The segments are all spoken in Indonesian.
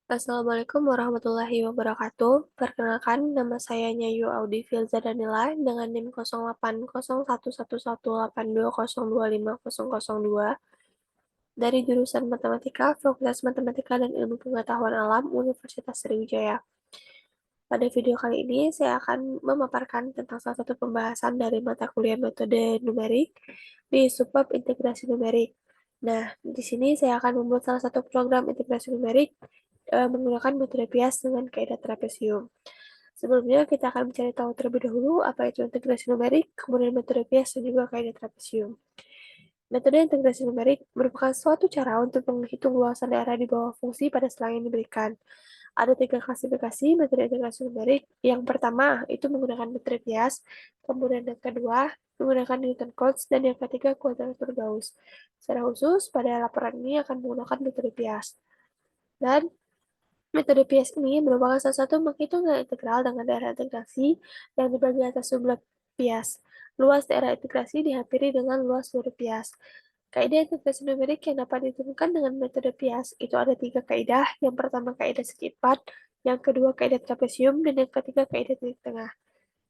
Assalamualaikum warahmatullahi wabarakatuh. Perkenalkan, nama saya Nyayu Audi Filza Danila dengan NIM 0801118820250002 dari jurusan Matematika, Fakultas Matematika dan Ilmu Pengetahuan Alam, Universitas Sriwijaya. Pada video kali ini, saya akan memaparkan tentang salah satu pembahasan dari mata kuliah metode numerik di subbab integrasi numerik. Nah, di sini saya akan membuat salah satu program integrasi numerik menggunakan metode Piast dengan kaidah trapesium. Sebelumnya, kita akan mencari tahu terlebih dahulu apa itu integrasi numerik, kemudian metode Piast dan juga kaidah trapesium. Metode integrasi numerik merupakan suatu cara untuk menghitung luasan daerah di bawah fungsi pada selang yang diberikan. Ada tiga klasifikasi metode integrasi numerik. Yang pertama itu menggunakan metode Piast, kemudian yang kedua menggunakan Newton Cotes, dan yang ketiga kuadratur Gauss. Secara khusus, pada laporan ini akan menggunakan metode Piast. Dan metode Piast ini merupakan salah satu menghitung nilai integral dengan daerah integrasi yang dibagi atas jumlah Piast. Luas daerah integrasi dihampiri dengan luas seluruh Piast. Kaidah integrasi numerik yang dapat ditentukan dengan metode Piast itu ada tiga kaidah. Yang pertama kaidah segi empat, yang kedua kaidah trapesium, dan yang ketiga kaidah titik tengah.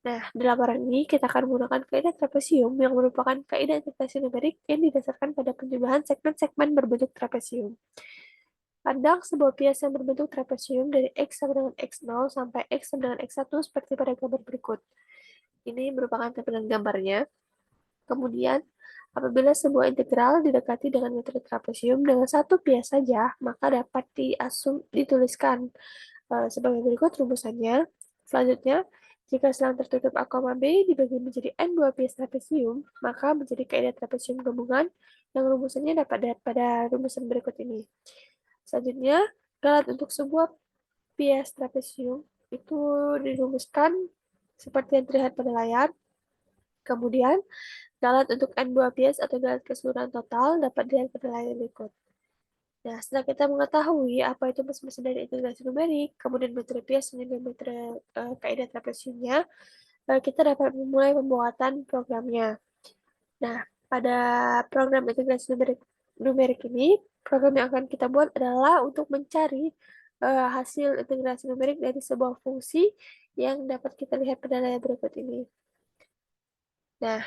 Nah, di laporan ini kita akan menggunakan kaidah trapesium yang merupakan kaidah integrasi numerik yang didasarkan pada penjumlahan segmen-segmen berbentuk trapesium. Pandang sebuah bias yang berbentuk trapesium dari X sama dengan X0 sampai X sama dengan X1 seperti pada gambar berikut. Ini merupakan tampilan gambarnya. Kemudian, apabila sebuah integral didekati dengan metode trapesium dengan satu bias saja, maka dapat dituliskan sebagai berikut rumusannya. Selanjutnya, jika selang tertutup A, B dibagi menjadi N2 bias trapesium, maka menjadi kaidah trapesium gabungan yang rumusannya dapat dilihat pada rumusan berikut ini. Selanjutnya, galat untuk sebuah bias trapesium itu dirumuskan seperti yang terlihat pada layar. Kemudian, galat untuk N2 bias atau galat keseluruhan total dapat dilihat pada layar berikut. Nah, setelah kita mengetahui apa itu mesin-mesin dari integrasi numerik, kemudian metode Piast dan juga metode kaidah trapesiumnya, kita dapat memulai pembuatan programnya. Nah, pada program integrasi numerik ini, program yang akan kita buat adalah untuk mencari hasil integrasi numerik dari sebuah fungsi yang dapat kita lihat pada layar berikut ini. Nah,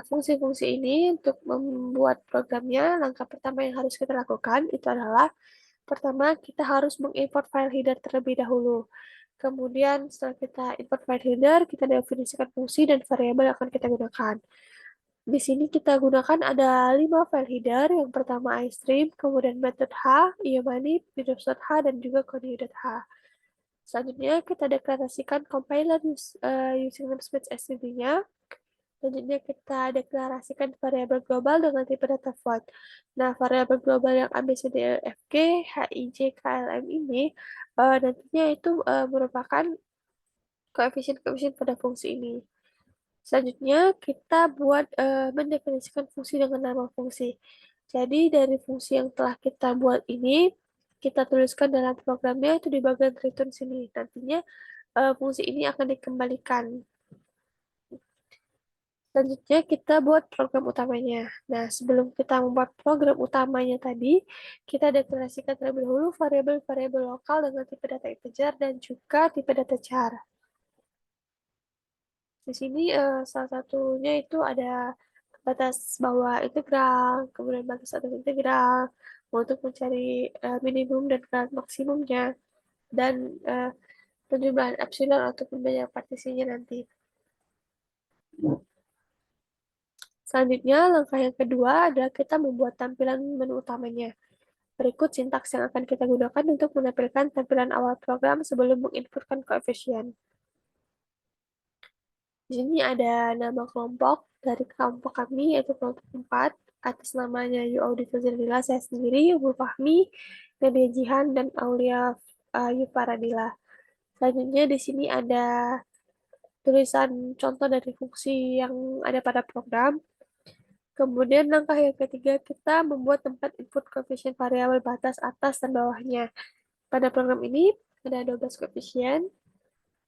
fungsi-fungsi ini untuk membuat programnya, langkah pertama yang harus kita lakukan itu adalah pertama, kita harus mengimport file header terlebih dahulu. Kemudian setelah kita import file header, kita definisikan fungsi dan variabel yang akan kita gunakan. Di sini kita gunakan ada 5 file header. Yang pertama iStream, kemudian method H, iomanip, H, dan juga kode.h. Selanjutnya kita deklarasikan compiler using namespace std-nya. Selanjutnya kita deklarasikan variabel global dengan tipe data float. Nah, variabel global yang ABCDEFG, HIJ, KLM ini nantinya itu merupakan koefisien-koefisien pada fungsi ini. Selanjutnya kita buat mendefinisikan fungsi dengan nama fungsi. Jadi dari fungsi yang telah kita buat ini, kita tuliskan dalam programnya itu di bagian return sini. Nantinya fungsi ini akan dikembalikan. Selanjutnya kita buat program utamanya. Nah, sebelum kita membuat program utamanya tadi, kita deklarasikan terlebih dahulu variabel-variabel lokal dengan tipe data integer dan juga tipe data char. Di sini salah satunya itu ada batas bawah integral, kemudian batas atas integral, untuk mencari minimum dan maksimumnya, dan penjumlahan epsilon ataupun banyak partisinya nanti. Selanjutnya, langkah yang kedua adalah kita membuat tampilan menu utamanya. Berikut sintaks yang akan kita gunakan untuk menampilkan tampilan awal program sebelum menginputkan koefisien. Di sini ada nama kelompok dari kelompok kami, yaitu kelompok 4. Atas namanya Yu Audita Zardila, saya sendiri, Umul Fahmi, Nadia Jihan, dan Aulia Yu Paradila. Selanjutnya di sini ada tulisan contoh dari fungsi yang ada pada program. Kemudian langkah yang ketiga, kita membuat tempat input koefisien variabel batas atas dan bawahnya. Pada program ini ada 12 koefisien.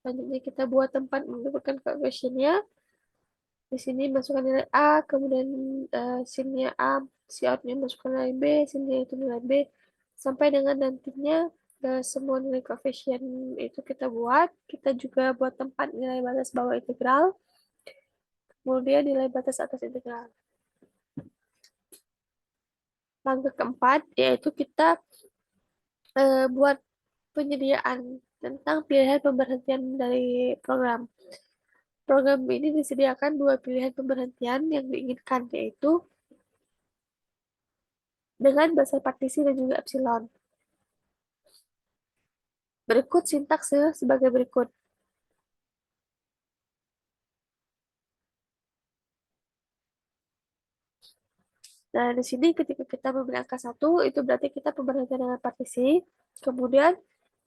Selanjutnya kita buat tempat menentukan koefisiennya. Di sini masukkan nilai A, kemudian sinnya A, cout-nya masukkan nilai B, sinnya itu nilai B, sampai dengan nantinya semua nilai koefisien itu kita buat. Kita juga buat tempat nilai batas bawah integral, kemudian nilai batas atas integral. Langkah keempat yaitu kita buat penyediaan tentang pilihan pemberhentian dari program. Program ini disediakan dua pilihan pemberhentian yang diinginkan, yaitu dengan dasar partisi dan juga epsilon. Berikut sintaksnya sebagai berikut. Nah, di sini ketika kita memberi angka 1, itu berarti kita pemberhentian dengan partisi. Kemudian,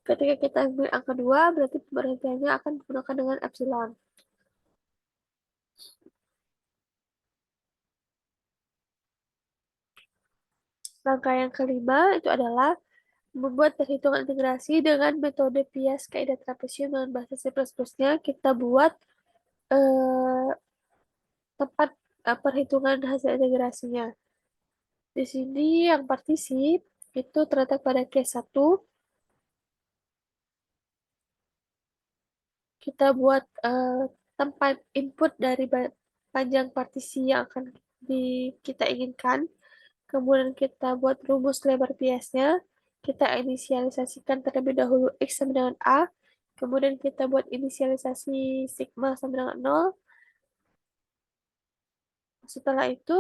ketika kita memberi angka 2, berarti pemberhentiannya akan digunakan dengan epsilon. Langkah yang kelima itu adalah membuat perhitungan integrasi dengan metode Pias kaidah trapesium dengan bahasa C++-nya. Kita buat eh, tempat perhitungan hasil integrasinya. Di sini yang partisi itu terletak pada case 1. Kita buat tempat input dari panjang partisi yang akan kita inginkan. Kemudian kita buat rumus lebar biasnya. Kita inisialisasikan terlebih dahulu X sama dengan A. Kemudian kita buat inisialisasi sigma sama dengan 0. Setelah itu,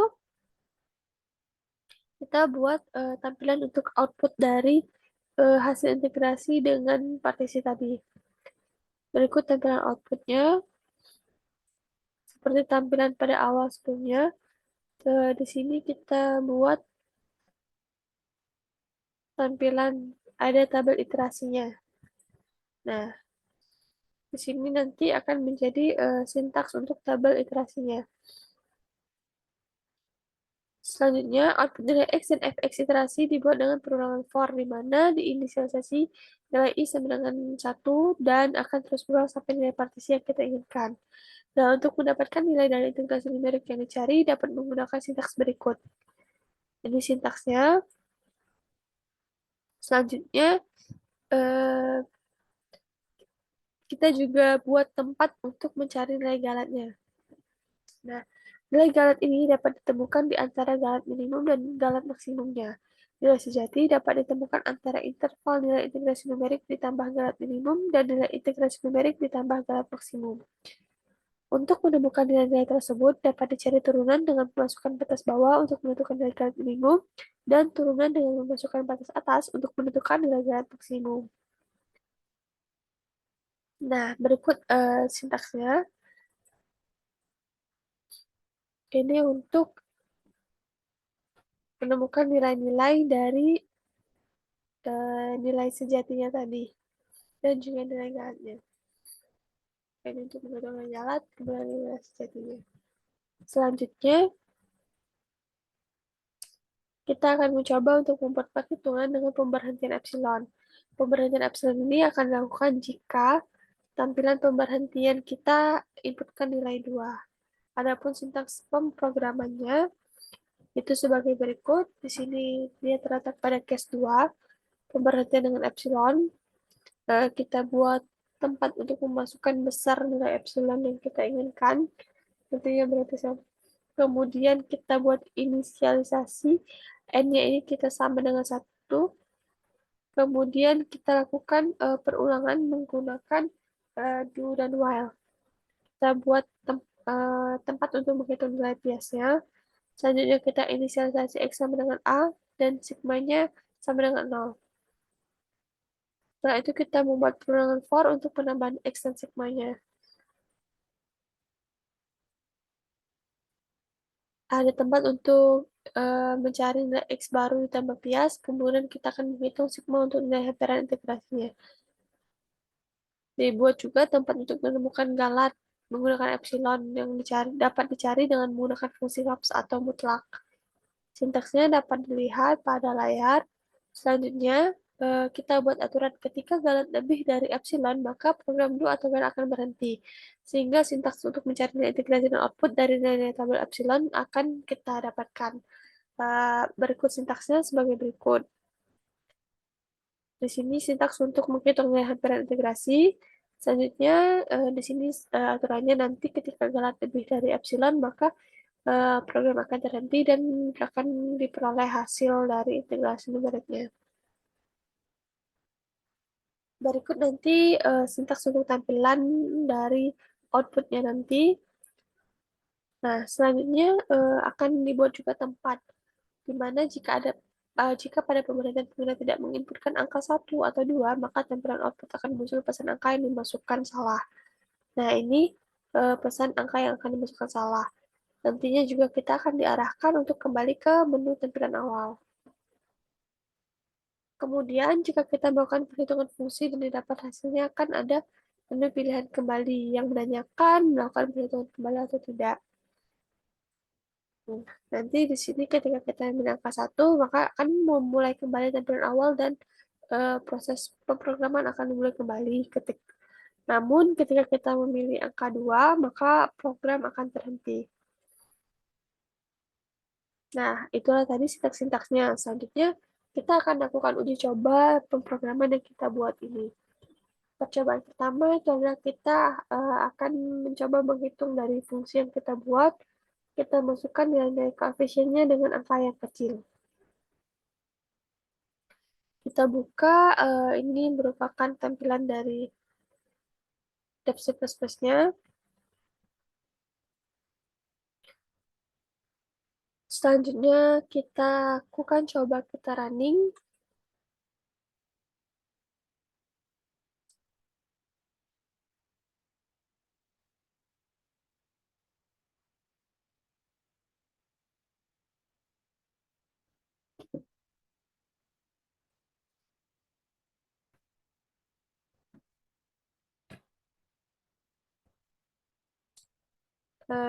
kita buat tampilan untuk output dari hasil integrasi dengan partisi tadi. Berikut tampilan outputnya. Seperti tampilan pada awal sebelumnya. Di sini kita buat tampilan ada tabel iterasinya. Nah, di sini nanti akan menjadi sintaks untuk tabel iterasinya. Selanjutnya, output nilai X dan Fx iterasi dibuat dengan perulangan for, di mana diinisialisasi nilai I sama dengan 1 dan akan terus berulang sampai nilai partisi yang kita inginkan. Nah, untuk mendapatkan nilai dari integrasi numerik yang dicari, dapat menggunakan sintaks berikut. Ini sintaksnya. Selanjutnya, eh, kita juga buat tempat untuk mencari nilai galatnya. Nah, nilai galat ini dapat ditemukan di antara galat minimum dan galat maksimumnya. Nilai sejati dapat ditemukan antara interval nilai integrasi numerik ditambah galat minimum dan nilai integrasi numerik ditambah galat maksimum. Untuk menemukan nilai-nilai tersebut, dapat dicari turunan dengan memasukkan batas bawah untuk menentukan nilai galat minimum dan turunan dengan memasukkan batas atas untuk menentukan nilai galat maksimum. Nah, berikut sintaksnya. Ini untuk menemukan nilai-nilai dari nilai sejatinya tadi dan juga nilai galatnya. Ini untuk menentukan nilai galat, kemudian nilai sejatinya. Selanjutnya, kita akan mencoba untuk membuat perhitungan dengan pemberhentian epsilon. Pemberhentian epsilon ini akan dilakukan jika tampilan pemberhentian kita inputkan nilai 2. Adapun sintaks pemrogramannya itu sebagai berikut. Di sini dia terletak pada case 2, pemberhentian dengan epsilon. Kita buat tempat untuk memasukkan besar nilai epsilon yang kita inginkan. Tentunya berarti sama. Kemudian kita buat inisialisasi. N-nya ini kita sama dengan 1. Kemudian kita lakukan perulangan menggunakan do dan while. Kita buat tempat untuk menghitung nilai biasnya. Selanjutnya kita inisialisasi X sama dengan A dan sigmanya sama dengan 0. Setelah itu kita membuat perulangan for untuk penambahan X dan sigmanya. Ada tempat untuk mencari nilai X baru ditambah bias, kemudian kita akan menghitung sigma untuk nilai hamperan integrasinya. Dibuat juga tempat untuk menemukan galat menggunakan epsilon yang dapat dicari dengan menggunakan fungsi laps atau mutlak. Sintaksnya dapat dilihat pada layar. Selanjutnya, kita buat aturan ketika galat lebih dari epsilon, maka program do atau while akan berhenti. Sehingga sintaks untuk mencari nilai integrasi dan output dari nilai tabel epsilon akan kita dapatkan. Berikut sintaksnya sebagai berikut. Di sini sintaks untuk menghitung nilai hampiran integrasi. Selanjutnya, di sini aturannya nanti ketika gelat lebih dari epsilon, maka program akan terhenti dan akan diperoleh hasil dari integrasi numeriknya. Berikut nanti sintaks untuk tampilan dari outputnya nanti. Nah, selanjutnya akan dibuat juga tempat, di mana jika pada pemerintahan pengguna tidak menginputkan angka satu atau 2, maka tampilan output akan muncul pesan angka yang dimasukkan salah. Nah, ini pesan angka yang akan dimasukkan salah. Nantinya juga kita akan diarahkan untuk kembali ke menu tampilan awal. Kemudian, jika kita melakukan perhitungan fungsi dan didapat hasilnya, akan ada menu pilihan kembali yang menanyakan melakukan perhitungan kembali atau tidak. Nanti di sini ketika kita ambil angka satu, maka akan memulai kembali tampilan awal dan proses pemrograman akan dimulai kembali ketik. Namun ketika kita memilih angka 2, maka program akan terhenti. Nah, itulah tadi sintaks-sintaksnya. Selanjutnya, kita akan lakukan uji coba pemrograman yang kita buat ini. Percobaan pertama itu adalah kita akan mencoba menghitung dari fungsi yang kita buat, kita masukkan nilai-nilai koefisiennya dengan angka yang kecil. Kita buka, ini merupakan tampilan dari Dev C++-nya. Selanjutnya kita lakukan coba kita running.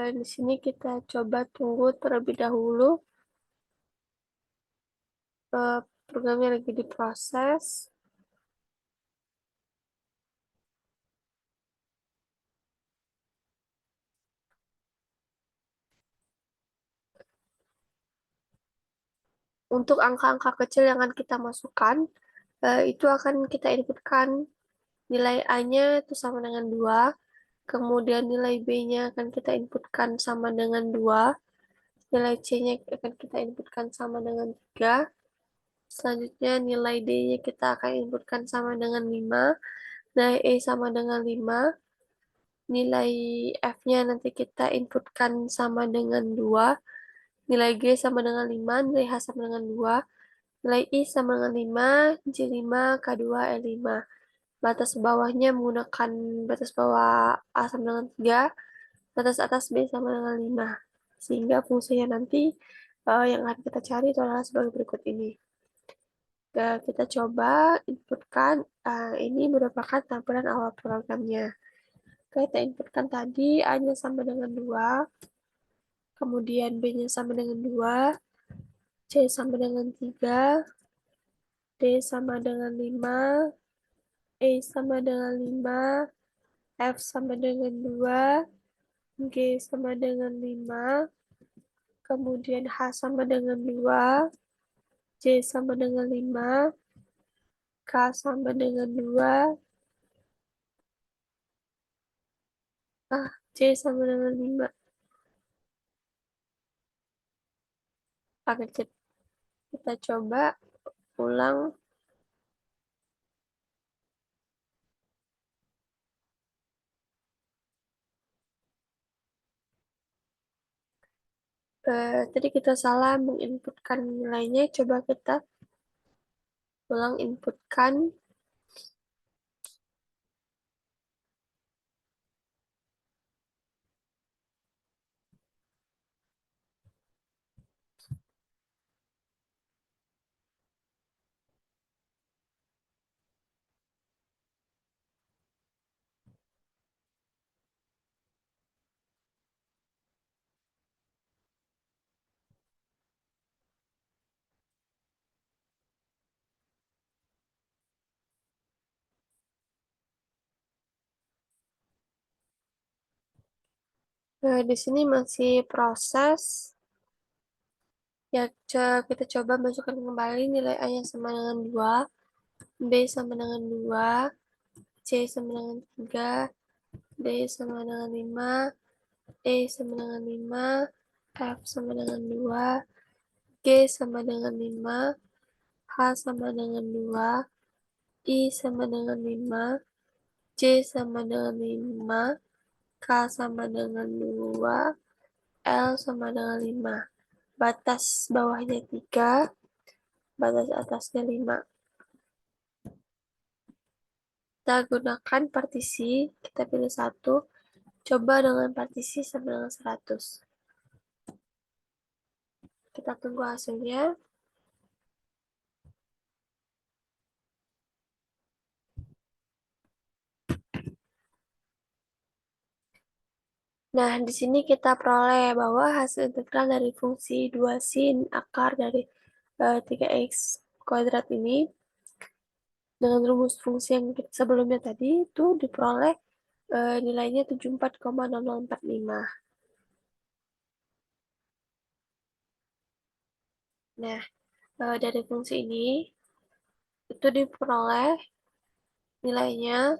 Di sini kita coba tunggu terlebih dahulu. Programnya lagi diproses. Untuk angka-angka kecil yang akan kita masukkan, itu akan kita inputkan nilai A-nya itu sama dengan 2, kemudian nilai B-nya akan kita inputkan sama dengan 2, nilai C-nya akan kita inputkan sama dengan 3, selanjutnya nilai D-nya kita akan inputkan sama dengan 5, nilai E sama dengan 5, nilai F-nya nanti kita inputkan sama dengan 2, nilai G sama dengan 5, nilai H sama dengan 2, nilai I sama dengan 5, J5, K2, E5. Batas bawahnya menggunakan batas bawah A sama dengan 3, batas atas B sama dengan 5. Sehingga fungsinya nanti yang akan kita cari itu adalah sebagai berikut ini. Kita coba inputkan, ini merupakan tampilan awal programnya. Kita inputkan tadi A-nya sama dengan 2, kemudian B-nya sama dengan 2, C sama dengan 3, D sama dengan 5, E sama dengan 5, F sama dengan 2, G sama dengan 5, kemudian H sama dengan 2, J sama dengan 5, K sama dengan 2, C sama dengan 5. Oke, kita coba ulang. Tadi kita salah menginputkan nilainya, coba kita ulang inputkan. Di sini masih proses. Ya, kita coba masukkan kembali nilai A yang sama dengan 2. B sama dengan 2, C sama dengan 3, D sama dengan 5, E sama dengan 5, F sama dengan 2, G sama dengan 5, H sama dengan 2, I sama dengan 5, C sama dengan 5, K sama dengan 2, L sama dengan 5. Batas bawahnya 3, batas atasnya 5. Kita gunakan partisi, kita pilih satu, coba dengan partisi sama dengan 100. Kita tunggu hasilnya. Nah, di sini kita peroleh bahwa hasil integral dari fungsi 2 sin akar dari 3x kuadrat ini dengan rumus fungsi yang sebelumnya tadi itu diperoleh nilainya 74,0045. Nah, dari fungsi ini itu diperoleh nilainya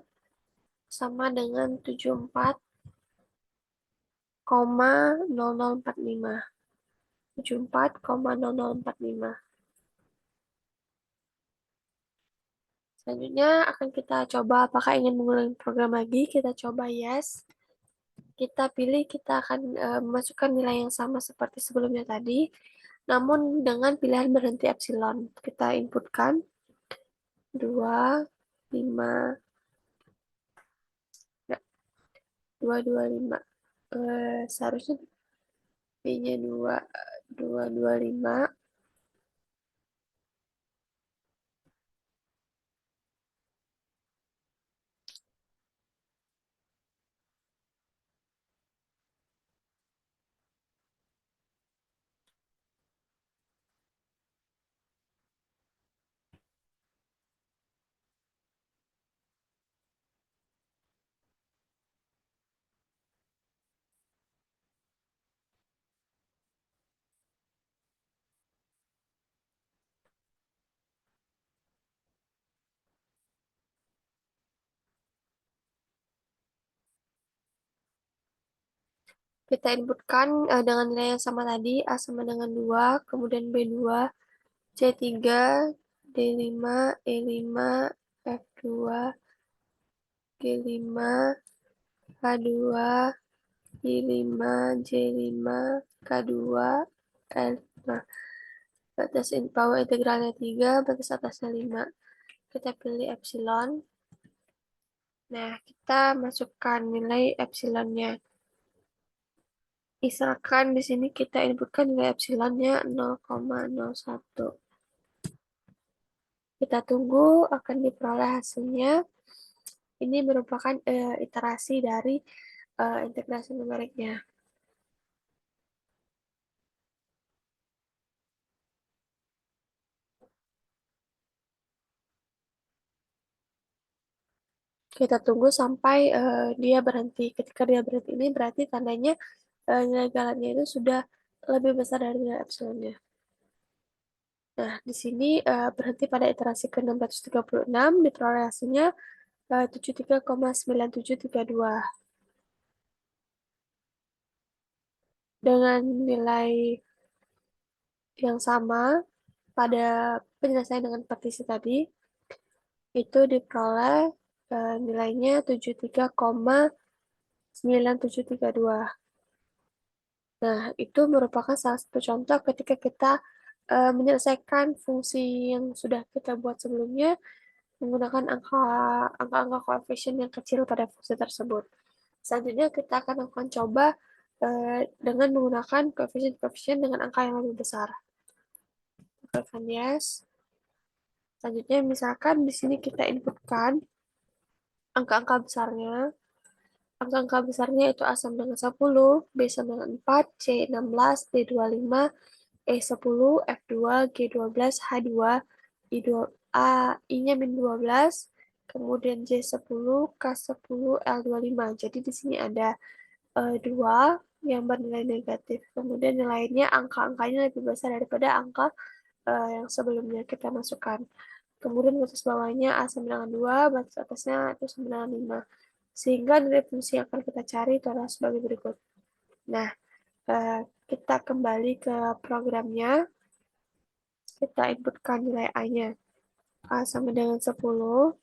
sama dengan 74,0045. 74,0045. Selanjutnya akan kita coba apakah ingin mengulangi program lagi. Kita coba yes. Kita pilih kita akan memasukkan nilai yang sama seperti sebelumnya tadi, namun dengan pilihan berhenti epsilon. Kita inputkan 2, 5, 225. Seharusnya B-nya 2, 225. Kita inputkan dengan nilai yang sama tadi, A sama dengan 2, kemudian B2, C3, D5, E5, F2, G5, H2, I5, J5, K2, L5. Batas bawah integralnya 3, batas atasnya 5. Kita pilih epsilon. Nah, kita masukkan nilai epsilonnya. Misalkan di sini kita inputkan nilai epsilonnya 0,01. Kita tunggu akan diperoleh hasilnya. Ini merupakan iterasi dari integrasi numeriknya. Kita tunggu sampai dia berhenti. Ketika dia berhenti ini berarti tandanya nilai galannya itu sudah lebih besar dari nilai epsilonnya. Nah, di sini berhenti pada iterasi ke-636, diperoleh hasilnya 73,9732. Dengan nilai yang sama pada penyelesaian dengan partisi tadi, itu diperoleh nilainya 73,9732. Nah, itu merupakan salah satu contoh ketika kita menyelesaikan fungsi yang sudah kita buat sebelumnya menggunakan angka-angka koefisien yang kecil pada fungsi tersebut. Selanjutnya kita akan lakukan coba dengan menggunakan koefisien-koefisien dengan angka yang lebih besar. Tekan yes. Selanjutnya misalkan di sini kita inputkan angka-angka besarnya. Angka-angka besarnya itu A sama dengan 10, B sama dengan 4, C 16, D 25, E10, F2, G12, H2, I2, I-nya min 12, kemudian J10, K10, L25. Jadi di sini ada 2 yang bernilai negatif. Kemudian nilainya angka-angkanya lebih besar daripada angka yang sebelumnya kita masukkan. kemudian batas bawahnya A sama dengan 2, batas atasnya itu sama dengan 5. Sehingga nilai fungsi yang akan kita cari itu adalah sebagai berikut. Nah, kita kembali ke programnya, kita inputkan nilai A-nya. A sama dengan 10,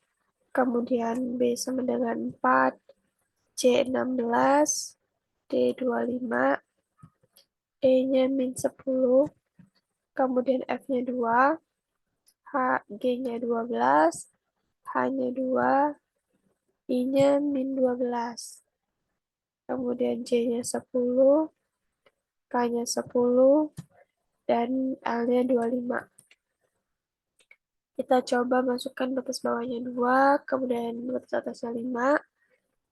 kemudian B sama dengan 4, C 16, D 25, E-nya min 10, kemudian F-nya 2, G-nya 12, H-nya 2, I-nya min 12, kemudian J-nya 10, K-nya 10, dan L-nya 25. Kita coba masukkan batas bawahnya 2, kemudian batas atasnya 5.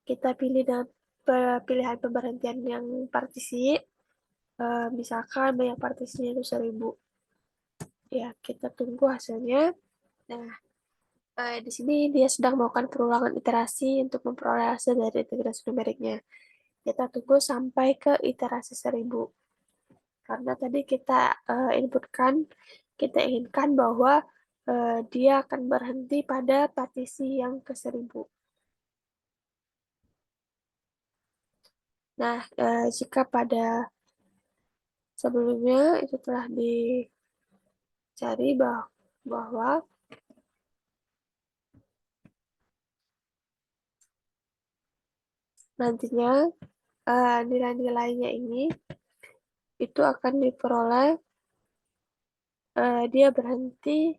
Kita pilih dengan pilihan pemberhentian yang partisi. Misalkan banyak partisinya itu 1000. Ya, kita tunggu hasilnya. Nah, di sini dia sedang melakukan perulangan iterasi untuk memperoleh hasil dari integrasi numeriknya. Kita tunggu sampai ke iterasi 1000. Karena tadi kita inputkan, kita inginkan bahwa dia akan berhenti pada partisi yang ke 1000. Nah, jika pada sebelumnya itu telah dicari bahwa nantinya nilai-nilainya ini itu akan diperoleh, dia berhenti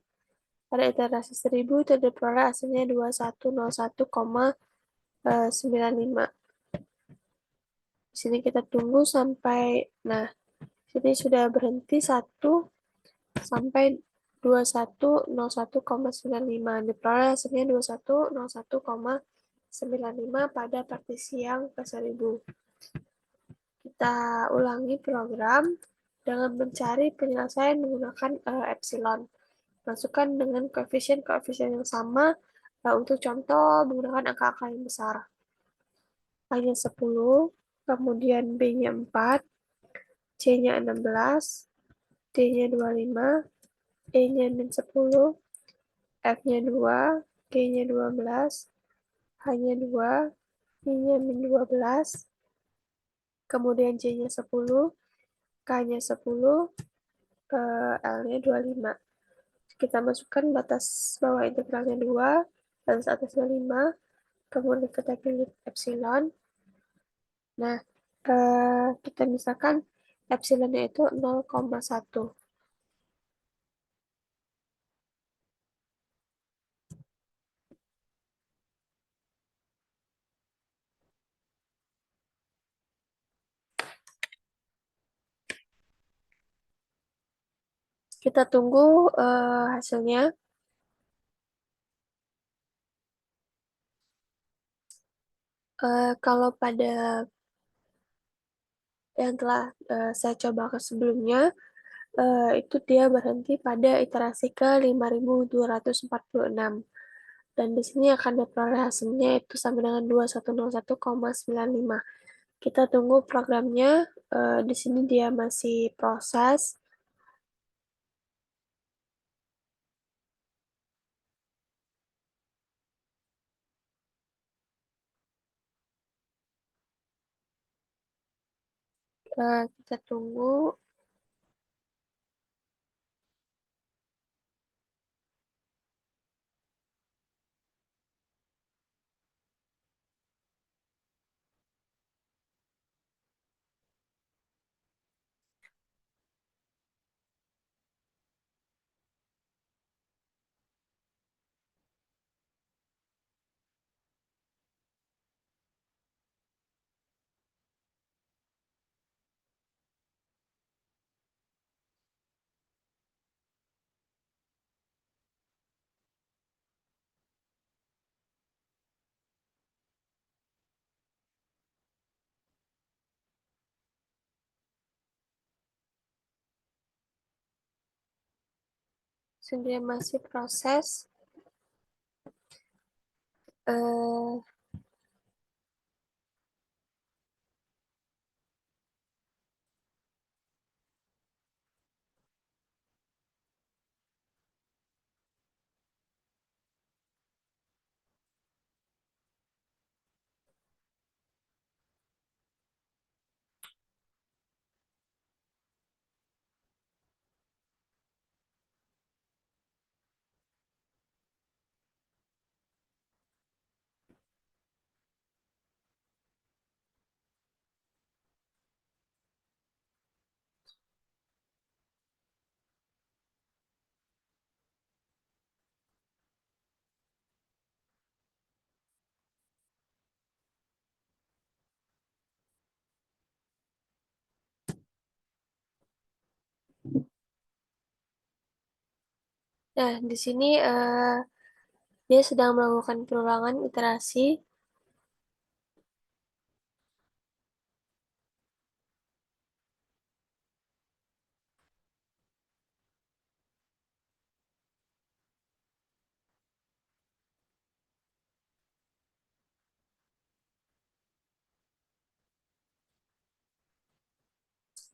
pada iterasi 1000 itu diperoleh hasilnya 2101,95. Di sini kita tunggu sampai, nah, sini sudah berhenti 1 sampai 2101,95. Diperoleh hasilnya 2101,95 pada partisi yang ke 1000. Kita ulangi program dengan mencari penyelesaian menggunakan epsilon. Masukkan dengan koefisien-koefisien yang sama. Untuk contoh, menggunakan angka-angka yang besar. A-nya 10, kemudian B-nya 4, C-nya 16, D-nya 25, E-nya min 10, F-nya 2, G-nya 12, H-nya 2, I-nya min 12, kemudian J-nya 10, K-nya 10, L-nya 25. Kita masukkan batas bawah integralnya 2, batas atasnya 5, kemudian kita pilih epsilon. Nah, kita misalkan epsilonnya itu 0,1. Kita tunggu hasilnya. Kalau pada yang telah saya coba ke sebelumnya, itu dia berhenti pada iterasi ke 5246. Dan di sini akan diperoleh hasilnya itu sama dengan 2101,95. Kita tunggu programnya, di sini dia masih proses. Kita tunggu. Dia masih proses. eh, Nah, di sini dia sedang melakukan perulangan iterasi.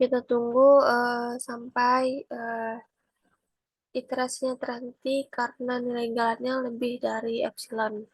Kita tunggu sampai iterasinya terhenti karena nilai galatnya lebih dari epsilon.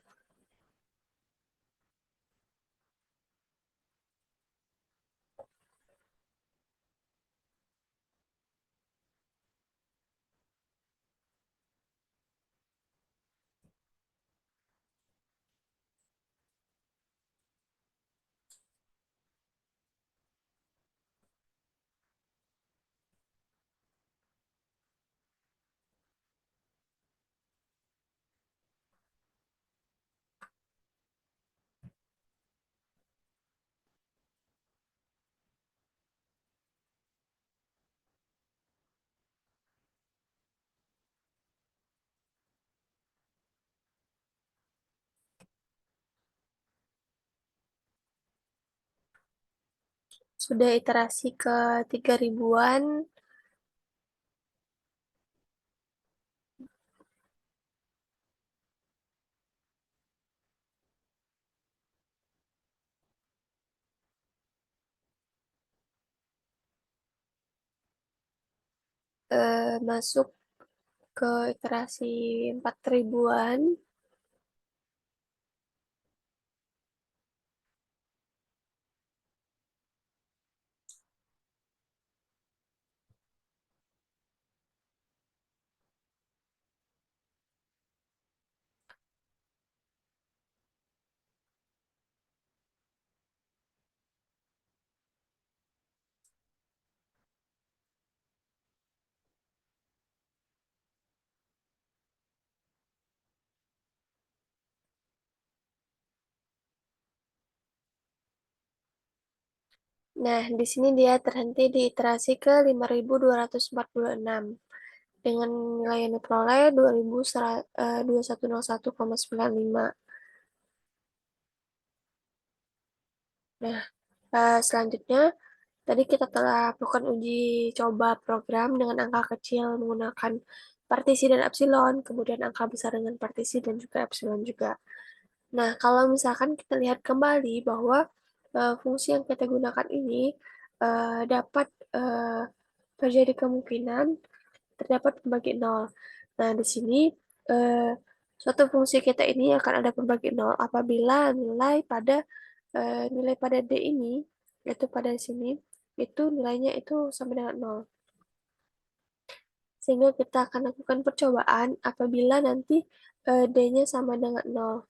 Sudah iterasi ke 3000-an, masuk ke iterasi 4000-an, nah, di sini dia terhenti di iterasi ke 5246 dengan nilai yang diperoleh 2101,95. Nah, selanjutnya tadi kita telah melakukan uji coba program dengan angka kecil menggunakan partisi dan epsilon, kemudian angka besar dengan partisi dan juga epsilon juga. Nah, kalau misalkan kita lihat kembali bahwa fungsi yang kita gunakan ini dapat terjadi kemungkinan terdapat pembagi nol. Nah, di sini eh, suatu fungsi kita ini akan ada pembagi nol apabila nilai pada D ini, yaitu pada sini, itu nilainya itu sama dengan nol. Sehingga kita akan lakukan percobaan apabila nanti D-nya sama dengan nol.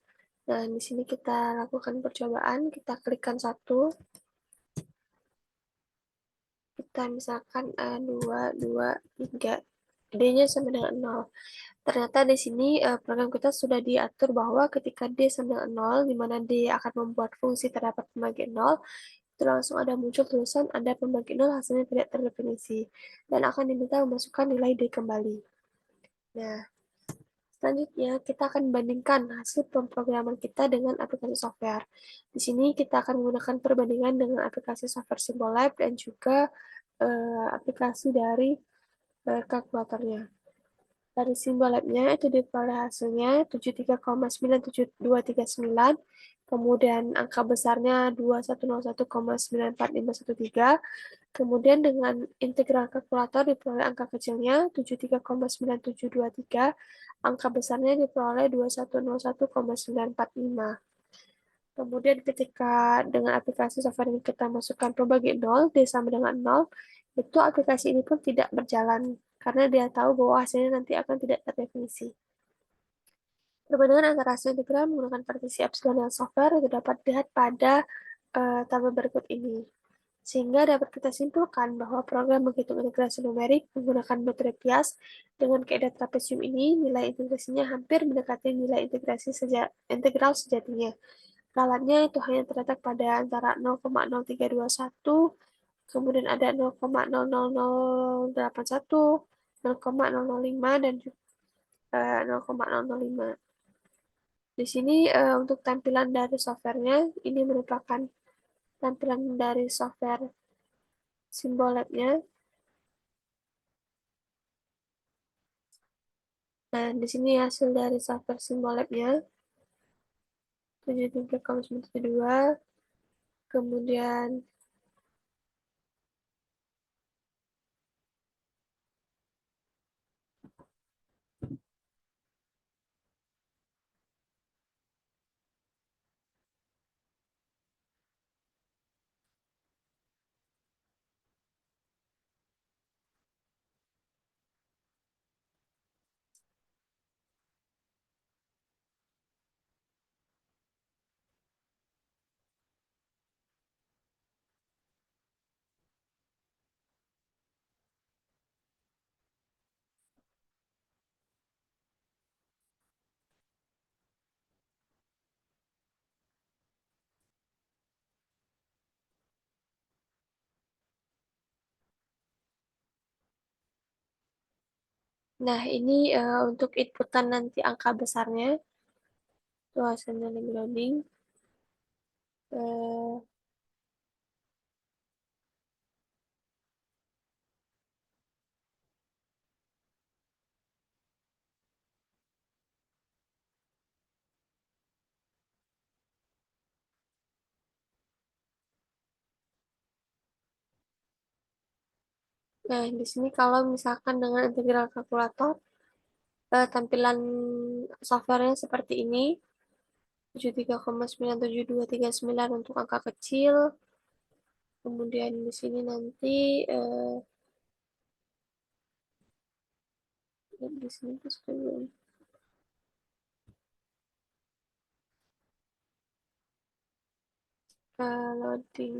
Nah, di sini kita lakukan percobaan, kita klikkan satu, kita misalkan 2, 2, 3, D-nya sama dengan nol. Ternyata di sini program kita sudah diatur bahwa ketika D sama dengan nol, di mana D akan membuat fungsi terdapat pembagi nol, itu langsung ada muncul tulisan ada pembagi nol hasilnya tidak terdefinisi, dan akan diminta memasukkan nilai D kembali. Nah, selanjutnya, kita akan bandingkan hasil pemrograman kita dengan aplikasi software. Di sini kita akan menggunakan perbandingan dengan aplikasi software Symbolab dan juga aplikasi dari kalkulatornya. Dari Symbolab-nya itu diperoleh hasilnya 73,97239, kemudian angka besarnya 2101,941513. Kemudian dengan integral kalkulator diperoleh angka kecilnya 73,9723, angka besarnya diperoleh 2101,945. Kemudian ketika dengan aplikasi software ini kita masukkan pembagi 0, D sama dengan 0, itu aplikasi ini pun tidak berjalan karena dia tahu bahwa hasilnya nanti akan tidak terdefinisi. Perbandingan antara hasil integral menggunakan partisi epsilon dan software itu dapat dilihat pada tabel berikut ini. Sehingga dapat kita simpulkan bahwa program menghitung integrasi numerik menggunakan metode Piast dengan kaidah trapesium ini nilai integrasinya hampir mendekati nilai integral sejatinya. Galatnya itu hanya terletak pada antara 0,0321, kemudian ada 0,00081, 0,005, dan 0,005. Di sini untuk tampilan dari softwarenya, ini merupakan tampilan dari software Symbol Lab-nya. Nah, di sini hasil dari software Symbol Lab-nya 73,972. Kemudian, nah ini untuk inputan nanti angka besarnya, itu hasilnya lagi loading. Eh, nah, di sini kalau misalkan dengan integral kalkulator, tampilan softwarenya seperti ini, 73,97239 untuk angka kecil. Kemudian di sini nanti di sini tuh sebelum loading.